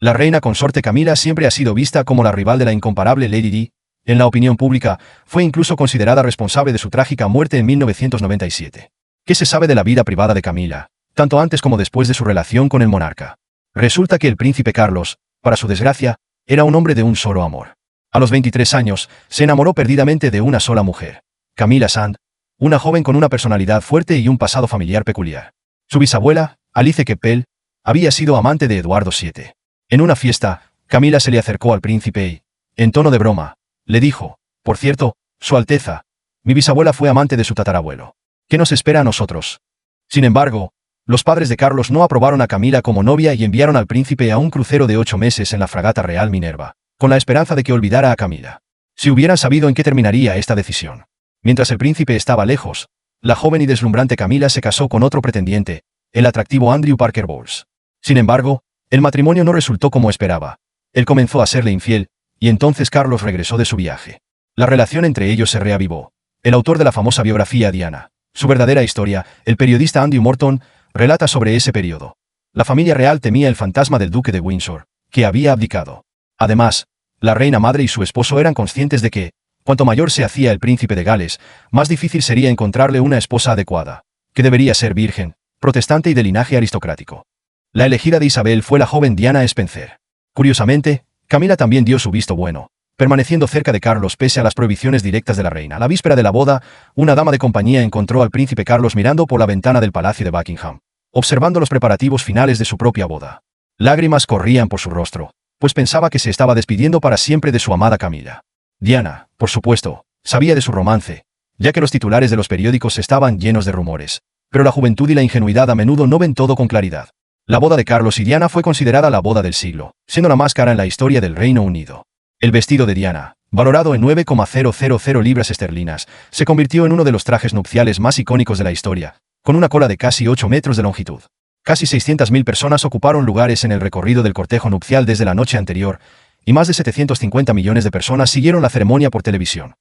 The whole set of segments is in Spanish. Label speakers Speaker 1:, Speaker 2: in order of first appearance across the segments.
Speaker 1: La reina consorte Camila siempre ha sido vista como la rival de la incomparable Lady Di. En la opinión pública, fue incluso considerada responsable de su trágica muerte en 1997. ¿Qué se sabe de la vida privada de Camila, tanto antes como después de su relación con el monarca? Resulta que el príncipe Carlos, para su desgracia, era un hombre de un solo amor. A los 23 años, se enamoró perdidamente de una sola mujer, Camila Sand, una joven con una personalidad fuerte y un pasado familiar peculiar. Su bisabuela, Alice Keppel, había sido amante de Eduardo VII. En una fiesta, Camila se le acercó al príncipe y, en tono de broma, le dijo: «Por cierto, Su Alteza, mi bisabuela fue amante de su tatarabuelo. ¿Qué nos espera a nosotros?». Sin embargo, los padres de Carlos no aprobaron a Camila como novia y enviaron al príncipe a un crucero de 8 meses en la fragata Real Minerva, con la esperanza de que olvidara a Camila. Si hubieran sabido en qué terminaría esta decisión. Mientras el príncipe estaba lejos, la joven y deslumbrante Camila se casó con otro pretendiente, el atractivo Andrew Parker Bowles. Sin embargo, el matrimonio no resultó como esperaba. Él comenzó a serle infiel, y entonces Carlos regresó de su viaje. La relación entre ellos se reavivó. El autor de la famosa biografía Diana, su verdadera historia, el periodista Andrew Morton, relata sobre ese periodo. La familia real temía el fantasma del duque de Windsor, que había abdicado. Además, la reina madre y su esposo eran conscientes de que, cuanto mayor se hacía el príncipe de Gales, más difícil sería encontrarle una esposa adecuada, que debería ser virgen, protestante y de linaje aristocrático. La elegida de Isabel fue la joven Diana Spencer. Curiosamente, Camila también dio su visto bueno, permaneciendo cerca de Carlos pese a las prohibiciones directas de la reina. La víspera de la boda, una dama de compañía encontró al príncipe Carlos mirando por la ventana del palacio de Buckingham, observando los preparativos finales de su propia boda. Lágrimas corrían por su rostro, pues pensaba que se estaba despidiendo para siempre de su amada Camila. Diana, por supuesto, sabía de su romance, ya que los titulares de los periódicos estaban llenos de rumores, pero la juventud y la ingenuidad a menudo no ven todo con claridad. La boda de Carlos y Diana fue considerada la boda del siglo, siendo la más cara en la historia del Reino Unido. El vestido de Diana, valorado en 9,000 libras esterlinas, se convirtió en uno de los trajes nupciales más icónicos de la historia, con una cola de casi 8 metros de longitud. Casi 600.000 personas ocuparon lugares en el recorrido del cortejo nupcial desde la noche anterior, y más de 750 millones de personas siguieron la ceremonia por televisión.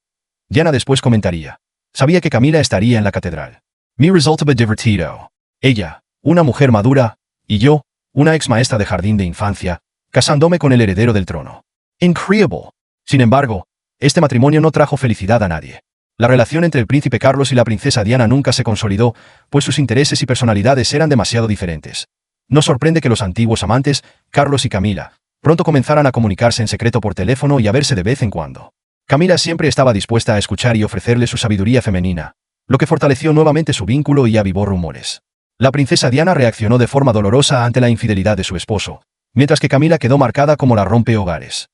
Speaker 1: Diana después comentaría: «Sabía que Camila estaría en la catedral. Me resultaba divertido. Ella, una mujer madura, y yo, una ex maestra de jardín de infancia, casándome con el heredero del trono. Increíble». Sin embargo, este matrimonio no trajo felicidad a nadie. La relación entre el príncipe Carlos y la princesa Diana nunca se consolidó, pues sus intereses y personalidades eran demasiado diferentes. No sorprende que los antiguos amantes, Carlos y Camila, pronto comenzaran a comunicarse en secreto por teléfono y a verse de vez en cuando. Camila siempre estaba dispuesta a escuchar y ofrecerle su sabiduría femenina, lo que fortaleció nuevamente su vínculo y avivó rumores. La princesa Diana reaccionó de forma dolorosa ante la infidelidad de su esposo, mientras que Camila quedó marcada como la rompehogares.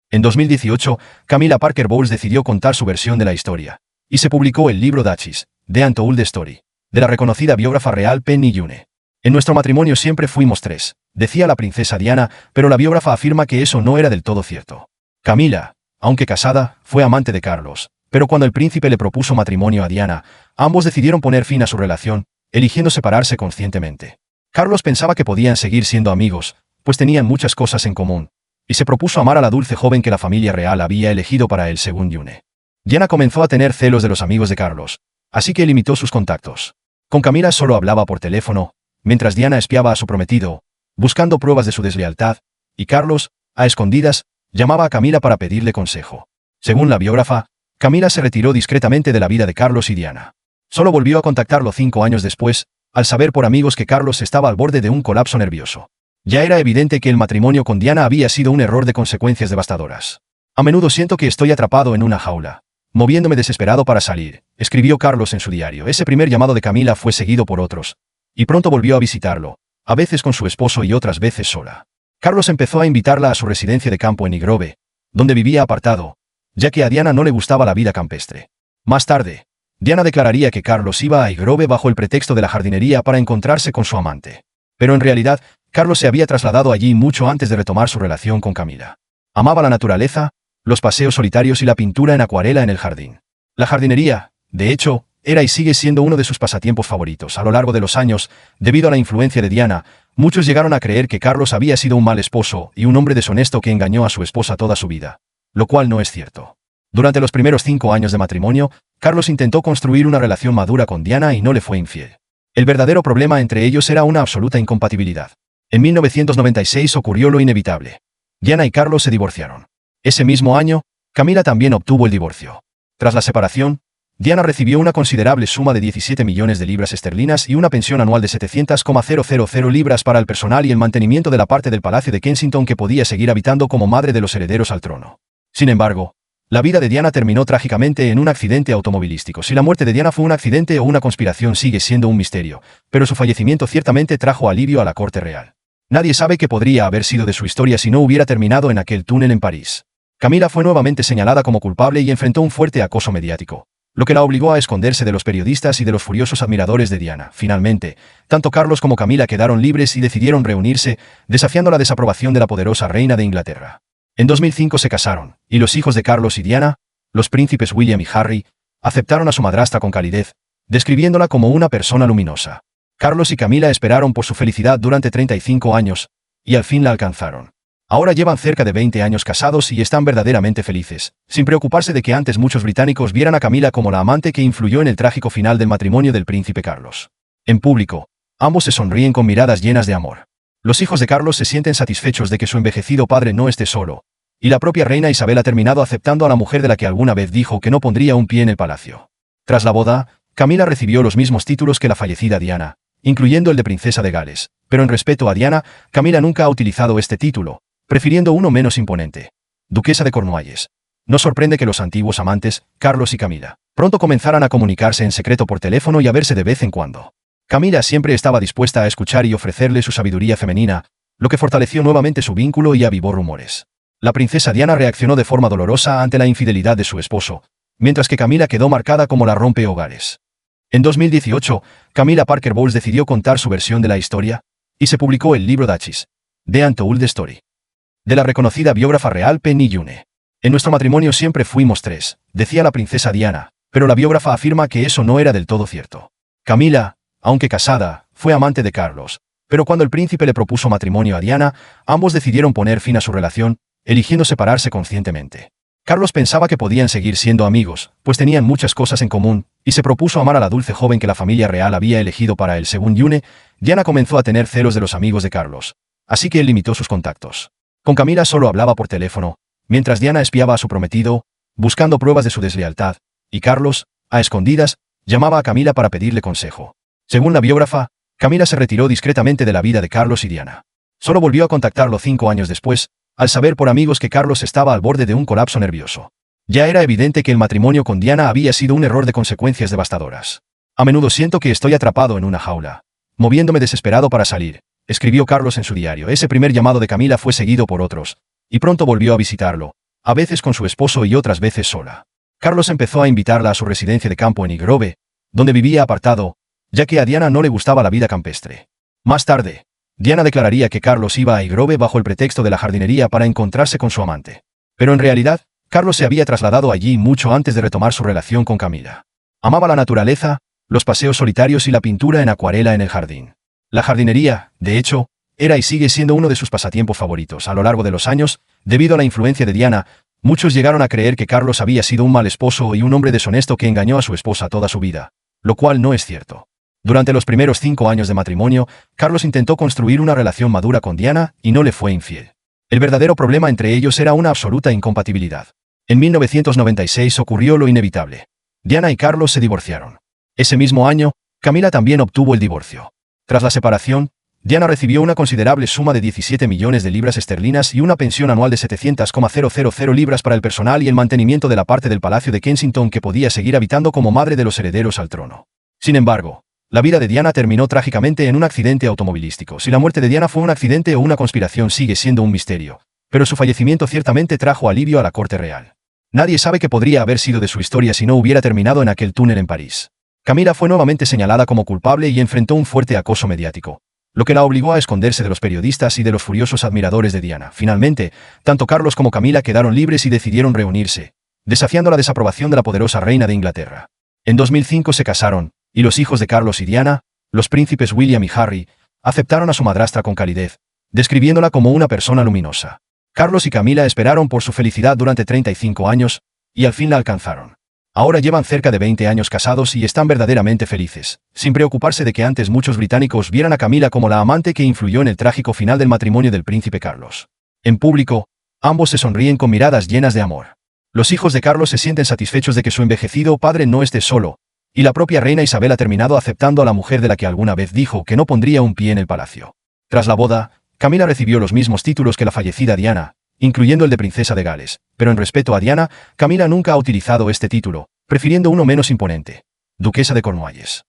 Speaker 1: En 2018, Camila Parker Bowles decidió contar su versión de la historia, y se publicó el libro Duchess, The Untold Story, de la reconocida biógrafa real Penny Junne. «En nuestro matrimonio siempre fuimos 3», decía la princesa Diana, pero la biógrafa afirma que eso no era del todo cierto. Camila, aunque casada, fue amante de Carlos, pero cuando el príncipe le propuso matrimonio a Diana, ambos decidieron poner fin a su relación, eligiendo separarse conscientemente. Carlos pensaba que podían seguir siendo amigos, pues tenían muchas cosas en común, y se propuso amar a la dulce joven que la familia real había elegido para él según Junne. Diana comenzó a tener celos de los amigos de Carlos, así que limitó sus contactos. Con Camila solo hablaba por teléfono, mientras Diana espiaba a su prometido, buscando pruebas de su deslealtad, y Carlos, a escondidas, llamaba a Camila para pedirle consejo. Según la biógrafa, Camila se retiró discretamente de la vida de Carlos y Diana. Solo volvió a contactarlo 5 años después, al saber por amigos que Carlos estaba al borde de un colapso nervioso. Ya era evidente que el matrimonio con Diana había sido un error de consecuencias devastadoras. «A menudo siento que estoy atrapado en una jaula, moviéndome desesperado para salir», escribió Carlos en su diario. Ese primer llamado de Camila fue seguido por otros, y pronto volvió a visitarlo, a veces con su esposo y otras veces sola. Carlos empezó a invitarla a su residencia de campo en Higrove, donde vivía apartado, ya que a Diana no le gustaba la vida campestre. Más tarde, Diana declararía que Carlos iba a Higrove bajo el pretexto de la jardinería para encontrarse con su amante. Pero en realidad, Carlos se había trasladado allí mucho antes de retomar su relación con Camila. Amaba la naturaleza, los paseos solitarios y la pintura en acuarela en el jardín. La jardinería, de hecho, era y sigue siendo uno de sus pasatiempos favoritos. A lo largo de los años, debido a la influencia de Diana, muchos llegaron a creer que Carlos había sido un mal esposo y un hombre deshonesto que engañó a su esposa toda su vida, lo cual no es cierto. Durante los primeros 5 años de matrimonio, Carlos intentó construir una relación madura con Diana y no le fue infiel. El verdadero problema entre ellos era una absoluta incompatibilidad. En 1996 ocurrió lo inevitable. Diana y Carlos se divorciaron. Ese mismo año, Camila también obtuvo el divorcio. Tras la separación, Diana recibió una considerable suma de 17 millones de libras esterlinas y una pensión anual de 700,000 libras para el personal y el mantenimiento de la parte del Palacio de Kensington que podía seguir habitando como madre de los herederos al trono. Sin embargo, la vida de Diana terminó trágicamente en un accidente automovilístico. Si la muerte de Diana fue un accidente o una conspiración sigue siendo un misterio, pero su fallecimiento ciertamente trajo alivio a la corte real. Nadie sabe qué podría haber sido de su historia si no hubiera terminado en aquel túnel en París. Camila fue nuevamente señalada como culpable y enfrentó un fuerte acoso mediático, lo que la obligó a esconderse de los periodistas y de los furiosos admiradores de Diana. Finalmente, tanto Carlos como Camila quedaron libres y decidieron reunirse, desafiando la desaprobación de la poderosa reina de Inglaterra. En 2005 se casaron, y los hijos de Carlos y Diana, los príncipes William y Harry, aceptaron a su madrastra con calidez, describiéndola como una persona luminosa. Carlos y Camila esperaron por su felicidad durante 35 años, y al fin la alcanzaron. Ahora llevan cerca de 20 años casados y están verdaderamente felices, sin preocuparse de que antes muchos británicos vieran a Camila como la amante que influyó en el trágico final del matrimonio del príncipe Carlos. En público, ambos se sonríen con miradas llenas de amor. Los hijos de Carlos se sienten satisfechos de que su envejecido padre no esté solo, y la propia reina Isabel ha terminado aceptando a la mujer de la que alguna vez dijo que no pondría un pie en el palacio. Tras la boda, Camila recibió los mismos títulos que la fallecida Diana, incluyendo el de princesa de Gales, pero en respeto a Diana, Camila nunca ha utilizado este título, prefiriendo uno menos imponente. Duquesa de Cornualles. No sorprende que los antiguos amantes, Carlos y Camila, pronto comenzaran a comunicarse en secreto por teléfono y a verse de vez en cuando. Camila siempre estaba dispuesta a escuchar y ofrecerle su sabiduría femenina, lo que fortaleció nuevamente su vínculo y avivó rumores. La princesa Diana reaccionó de forma dolorosa ante la infidelidad de su esposo, mientras que Camila quedó marcada como la rompehogares. En 2018, Camila Parker Bowles decidió contar su versión de la historia, y se publicó el libro Duchess, The Untold Story, de la reconocida biógrafa real Penny Junne. En nuestro matrimonio siempre fuimos tres, decía la princesa Diana, pero la biógrafa afirma que eso no era del todo cierto. Camila, aunque casada, fue amante de Carlos, pero cuando el príncipe le propuso matrimonio a Diana, ambos decidieron poner fin a su relación, eligiendo separarse conscientemente. Carlos pensaba que podían seguir siendo amigos, pues tenían muchas cosas en común, y se propuso amar a la dulce joven que la familia real había elegido para él. Según Junne, Diana comenzó a tener celos de los amigos de Carlos, así que él limitó sus contactos. Con Camila solo hablaba por teléfono, mientras Diana espiaba a su prometido, buscando pruebas de su deslealtad, y Carlos, a escondidas, llamaba a Camila para pedirle consejo. Según la biógrafa, Camila se retiró discretamente de la vida de Carlos y Diana. Solo volvió a contactarlo 5 años después, al saber por amigos que Carlos estaba al borde de un colapso nervioso. Ya era evidente que el matrimonio con Diana había sido un error de consecuencias devastadoras. A menudo siento que estoy atrapado en una jaula, moviéndome desesperado para salir, escribió Carlos en su diario. Ese primer llamado de Camila fue seguido por otros, y pronto volvió a visitarlo, a veces con su esposo y otras veces sola. Carlos empezó a invitarla a su residencia de campo en Highgrove, donde vivía apartado, ya que a Diana no le gustaba la vida campestre. Más tarde, Diana declararía que Carlos iba a Highgrove bajo el pretexto de la jardinería para encontrarse con su amante. Pero en realidad, Carlos se había trasladado allí mucho antes de retomar su relación con Camila. Amaba la naturaleza, los paseos solitarios y la pintura en acuarela en el jardín. La jardinería, de hecho, era y sigue siendo uno de sus pasatiempos favoritos. A lo largo de los años, debido a la influencia de Diana, muchos llegaron a creer que Carlos había sido un mal esposo y un hombre deshonesto que engañó a su esposa toda su vida, lo cual no es cierto. Durante los primeros 5 años de matrimonio, Carlos intentó construir una relación madura con Diana y no le fue infiel. El verdadero problema entre ellos era una absoluta incompatibilidad. En 1996 ocurrió lo inevitable. Diana y Carlos se divorciaron. Ese mismo año, Camila también obtuvo el divorcio. Tras la separación, Diana recibió una considerable suma de 17 millones de libras esterlinas y una pensión anual de 700,000 libras para el personal y el mantenimiento de la parte del Palacio de Kensington que podía seguir habitando como madre de los herederos al trono. Sin embargo, la vida de Diana terminó trágicamente en un accidente automovilístico. Si la muerte de Diana fue un accidente o una conspiración sigue siendo un misterio, pero su fallecimiento ciertamente trajo alivio a la corte real. Nadie sabe qué podría haber sido de su historia si no hubiera terminado en aquel túnel en París. Camila fue nuevamente señalada como culpable y enfrentó un fuerte acoso mediático, lo que la obligó a esconderse de los periodistas y de los furiosos admiradores de Diana. Finalmente, tanto Carlos como Camila quedaron libres y decidieron reunirse, desafiando la desaprobación de la poderosa reina de Inglaterra. En 2005 se casaron, y los hijos de Carlos y Diana, los príncipes William y Harry, aceptaron a su madrastra con calidez, describiéndola como una persona luminosa. Carlos y Camila esperaron por su felicidad durante 35 años, y al fin la alcanzaron. Ahora llevan cerca de 20 años casados y están verdaderamente felices, sin preocuparse de que antes muchos británicos vieran a Camila como la amante que influyó en el trágico final del matrimonio del príncipe Carlos. En público, ambos se sonríen con miradas llenas de amor. Los hijos de Carlos se sienten satisfechos de que su envejecido padre no esté solo, y la propia reina Isabel ha terminado aceptando a la mujer de la que alguna vez dijo que no pondría un pie en el palacio. Tras la boda, Camila recibió los mismos títulos que la fallecida Diana, incluyendo el de princesa de Gales, pero en respeto a Diana, Camila nunca ha utilizado este título, prefiriendo uno menos imponente: duquesa de Cornualles.